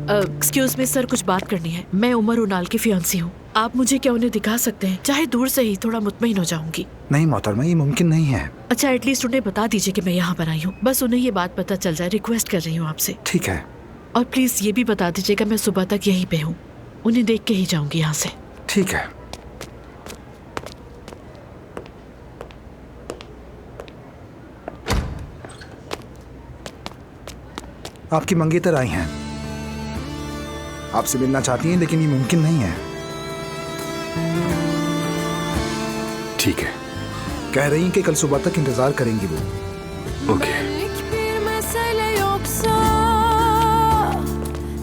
Excuse me sir, कुछ बात करनी है। मैं उमर उनाल की फियांसी हूँ। आप मुझे क्या उन्हें दिखा सकते हैं? चाहे दूर से ही, थोड़ा मुतमईन हो जाऊंगी। नहीं मोहतरमा, ये मुमकिन नहीं है। अच्छा, एटलीस्ट उन्हें बता दीजिए कि मैं यहाँ पर आई हूँ। बस उन्हें ये बात पता चल जाए, रिक्वेस्ट कर रही हूँ आपसे। ठीक है। और प्लीज ये भी बता दीजिएगा मैं सुबह तक यहीं पे हूँ। उन्हें देख के ही जाऊंगी यहाँ से। ठीक है। आपकी मंगेतर आई हैं। आपसे मिलना चाहती हैं, लेकिन ये मुमकिन नहीं है। ठीक है। कह रही हैं कि कल सुबह तक इंतजार करेंगी वो। Okay.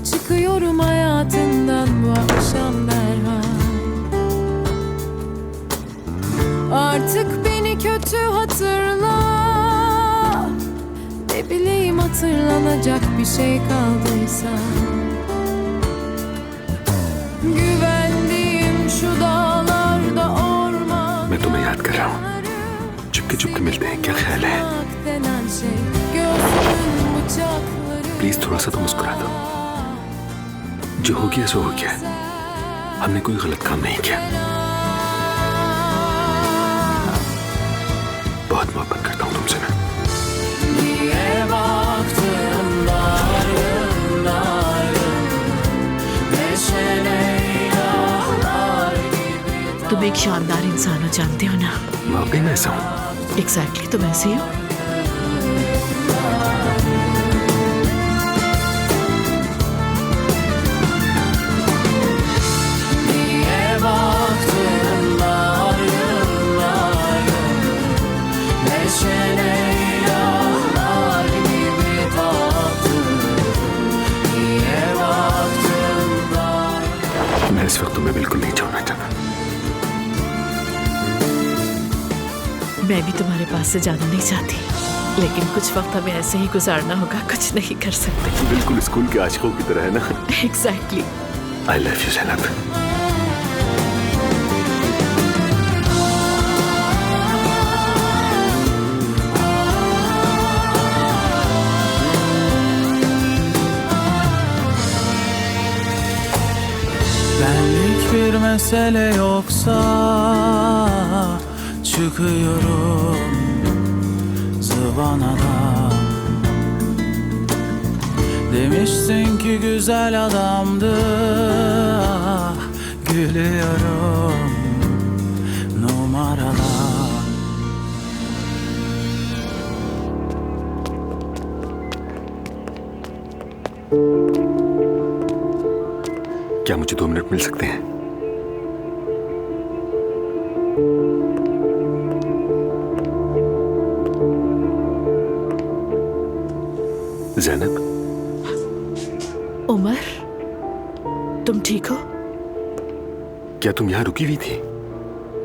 Çıkıyorum hayatından bu akşam derhal. Artık beni kötü hatırla. Ne bileyim hatırlanacak bir şey kaldıysa. Güvendiğim şu dağlarda orman. मैं तुम्हें याद कर रहा हूँ। चुपके चुपके मिलते हैं, क्या ख्याल है? प्लीज थोड़ा सा तो मुस्कुरा दो। जो हो गया सो हो गया। हमने कोई गलत काम नहीं किया। बहुत मोहब्बत करता हूँ तुमसे मैं। तुम एक शानदार इंसान हो, जानते हो ना? वाकई में ऐसा हूँ। एग्जैक्टली, तुम ऐसे ही हो। मैं इस वक्त तुम्हें बिल्कुल नहीं छोड़ना चाहता। मैं भी तुम्हारे पास से जाना नहीं चाहती, लेकिन कुछ वक्त हमें ऐसे ही गुजारना होगा, कुछ नहीं कर सकते। बिल्कुल स्कूल के आशिकों की तरह है ना? Exactly. I love you Zainab. Benlik bir mesele yoksa çıkıyorum zıvanadan. Demiştin ki güzel adamdı, ah, gülüyorum numaralar. क्या मुझे 2 मिनट मिल सकते हैं? ज़ैनब। उमर, तुम ठीक हो? क्या तुम यहाँ रुकी हुई थी?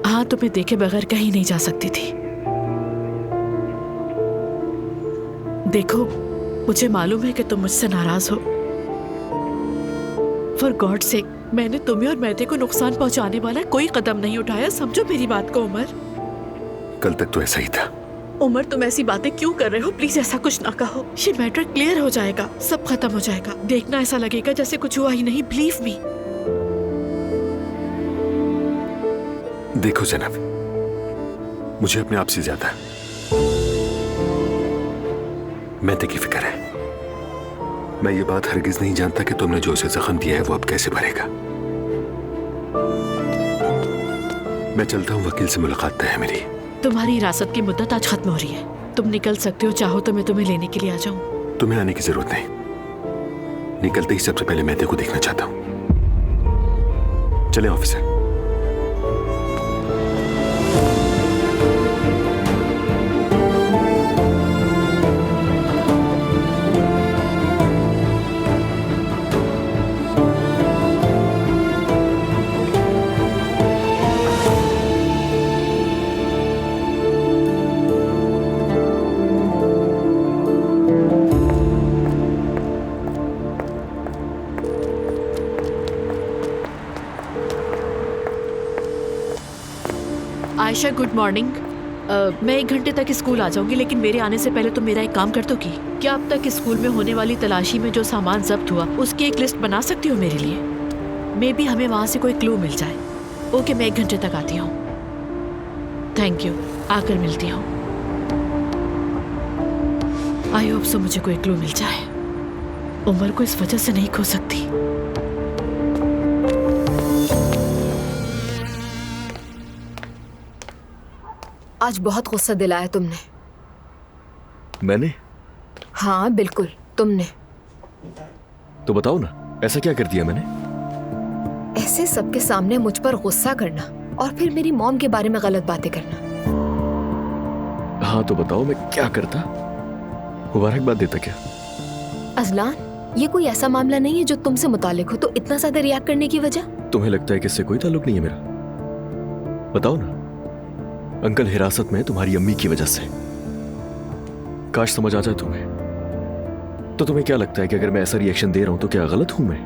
हाँ, तुम्हें देखे बगैर कहीं नहीं जा सकती थी। देखो, मुझे मालूम है कि तुम मुझसे नाराज हो। फॉर गॉड सेक, मैंने तुम्हें और मेहते को नुकसान पहुंचाने वाला कोई कदम नहीं उठाया, समझो मेरी बात को। उमर, कल तक तो ऐसा ही था। उमर, तुम ऐसी बातें क्यों कर रहे हो? प्लीज ऐसा कुछ ना कहो। ये मैटर क्लियर हो जाएगा, सब खत्म हो जाएगा। देखना, ऐसा लगेगा जैसे कुछ हुआ ही नहीं। Believe me. देखो ज़ैनब, मुझे अपने आप से ज्यादा मैते की फिक्र है। मैं ये बात हरगिज नहीं जानता कि तुमने जो उसे जख्म दिया है वो अब कैसे भरेगा। मैं चलता हूँ, वकील से मुलाकात तय है मेरी। तुम्हारी हिरासत की मुद्दत आज खत्म हो रही है। तुम निकल सकते हो, चाहो तो मैं तुम्हें लेने के लिए आ जाऊं। तुम्हें आने की जरूरत नहीं। निकलते ही सबसे पहले मैते को देखना चाहता हूँ। चले ऑफिसर। Ayesha, good morning. मैं 1 घंटे तक स्कूल आ जाऊंगी, लेकिन मेरे आने से पहले तुम मेरा एक काम कर दोगी? क्या अब तक स्कूल में होने वाली तलाशी में जो सामान जब्त हुआ उसकी एक लिस्ट बना सकती हो मेरे लिए? मे बी हमें वहां से कोई क्लू मिल जाए। ओके, मैं 1 घंटे तक आती हूँ। थैंक यू, आकर मिलती हूँ। आई होप सो मुझे कोई क्लू मिल जाए। उमर को इस वजह से नहीं खो सकती। आज बहुत गुस्सा दिलाया तुमने। मैंने? हाँ बिल्कुल तुमने। तो बताओ ना, ऐसा क्या कर दिया मैंने? ऐसे सबके सामने मुझ पर गुस्सा करना और फिर मेरी मॉम के बारे में गलत बातें करना। हाँ तो बताओ, मैं क्या करता? मुबारकबाद देता क्या? अजलान, ये कोई ऐसा मामला नहीं है जो तुमसे मुतालिक हो, तो इतना ज्यादा रिएक्ट करने की वजह? तुम्हें लगता है कि इससे कोई ताल्लुक नहीं है मेरा? बताओ ना। अंकल हिरासत में तुम्हारी अम्मी की वजह से। काश समझ आ जाए तुम्हें। तो तुम्हें क्या लगता है कि अगर मैं ऐसा रिएक्शन दे रहा हूं तो क्या गलत हूं मैं?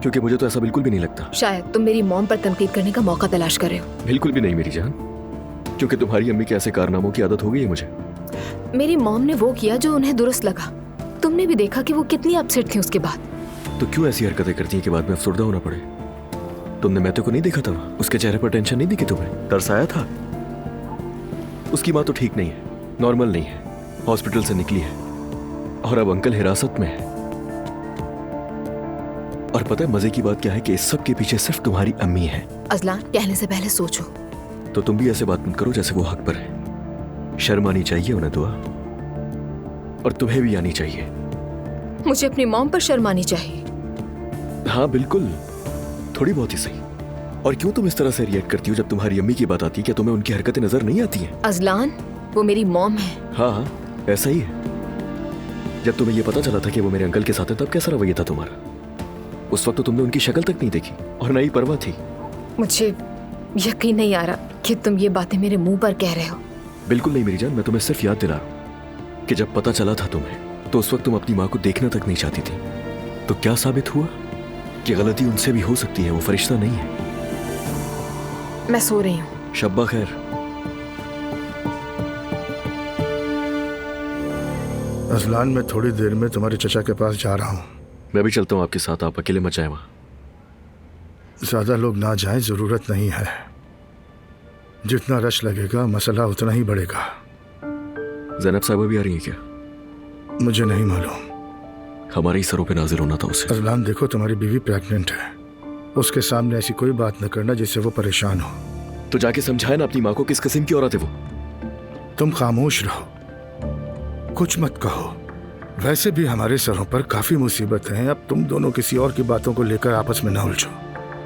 क्योंकि मुझे तो ऐसा बिल्कुल भी नहीं लगता। शायद तुम मेरी मॉम पर तनकीद करने का मौका तलाश कर रहे हो। बिल्कुल भी नहीं मेरी जान, क्योंकि तुम्हारी अम्मी के ऐसे कारनामों की आदत हो गई है मुझे। मेरी मॉम ने वो किया जो उन्हें दुरुस्त लगा। तुमने भी देखा कि वो कितनी अपसेट थी उसके बाद। तो क्यों ऐसी हरकतें करती हैं कि बाद में अफसरदा होना पड़े? तुमने मैथ्यू को नहीं देखा था? उसके चेहरे पर टेंशन नहीं दिखी तुम्हें? तरस आया था? उसकी माँ तो ठीक नहीं है, नॉर्मल नहीं है, हॉस्पिटल से निकली है और अब अंकल हिरासत में है। और पता है मजे की बात क्या है कि इस सब के पीछे सिर्फ तुम्हारी अम्मी है। अजलान, कहने से पहले सोचो। तो तुम भी ऐसे बात मत करो जैसे वो हक पर है। शर्म आनी चाहिए उन्हें दुआ, और तुम्हें भी आनी चाहिए। मुझे अपनी मॉम पर शर्म आनी चाहिए। हाँ बिल्कुल, थोड़ी बहुत ही सही। और क्यों तुम इस तरह से रिएक्ट करती हो जब तुम्हारी अम्मी की बात आती है? क्या तुम्हें उनकी हरकतें नजर नहीं आती हैं? अजलान, वो मेरी मॉम है। हाँ हाँ, ऐसा ही है। जब तुम्हें ये पता चला था कि वो मेरे अंकल के साथ है, तब कैसा रवैया था तुम्हारा? उस वक्त तो तुमने उनकी शक्ल तक नहीं देखी और ना ही परवाह थी। मुझे यकीन नहीं आ रहा कि तुम ये बातें मेरे मुंह पर कह रहे हो। बिल्कुल नहीं मेरी जान, मैं तुम्हें सिर्फ याद दिला रहा हूँ कि जब पता चला था तुम्हें तो उस वक्त तुम अपनी माँ को देखना तक नहीं चाहती थी। तो क्या साबित हुआ कि गलती उनसे भी हो सकती है, वो फरिश्ता नहीं है। मैं सो रही हूँ। शब्बा खैर। अजलान, मैं थोड़ी देर में तुम्हारे चचा के पास जा रहा हूँ। मैं भी चलता हूँ आपके साथ, आप अकेले मत जाए वहाँ। ज्यादा लोग ना जाएं, जरूरत नहीं है। जितना रश लगेगा मसला उतना ही बढ़ेगा। ज़ैनब साहिबा भी आ रही है क्या? मुझे नहीं मालूम। हमारे ही सरों पे नाजिल होना था उसे। अजलान देखो, तुम्हारी बीवी प्रेग्नेंट है। उसके सामने ऐसी कोई बात न करना जिससे वो परेशान हो। तो जाके समझाए ना अपनी माँ को किस किस्म की औरत है वो। तुम खामोश रहो, कुछ मत कहो। वैसे भी हमारे सरों पर काफी मुसीबत हैं। अब तुम दोनों किसी और की बातों को लेकर आपस में न उलझो।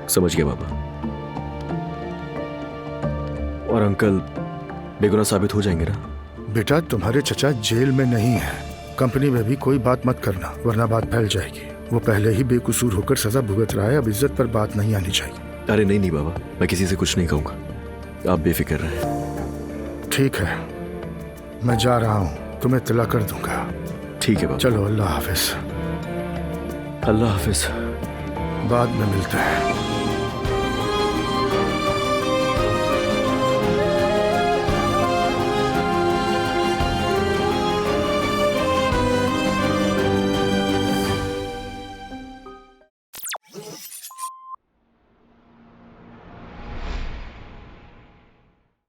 समझ गया बाबा। और अंकल बेगुनाह साबित हो जाएंगे ना? बेटा, तुम्हारे चचा जेल में नहीं है। कंपनी में भी कोई बात मत करना, वरना बात फैल जाएगी। वो पहले ही बेकसूर होकर सजा भुगत रहा है, अब इज्जत पर बात नहीं आनी चाहिए। अरे नहीं नहीं बाबा, मैं किसी से कुछ नहीं कहूंगा, आप बेफिक्र रहें। ठीक है, मैं जा रहा हूँ, तुम्हें इत्तला कर दूंगा। ठीक है बाबा। चलो, अल्लाह हाफिज। अल्लाह हाफिज। बाद में मिलते हैं।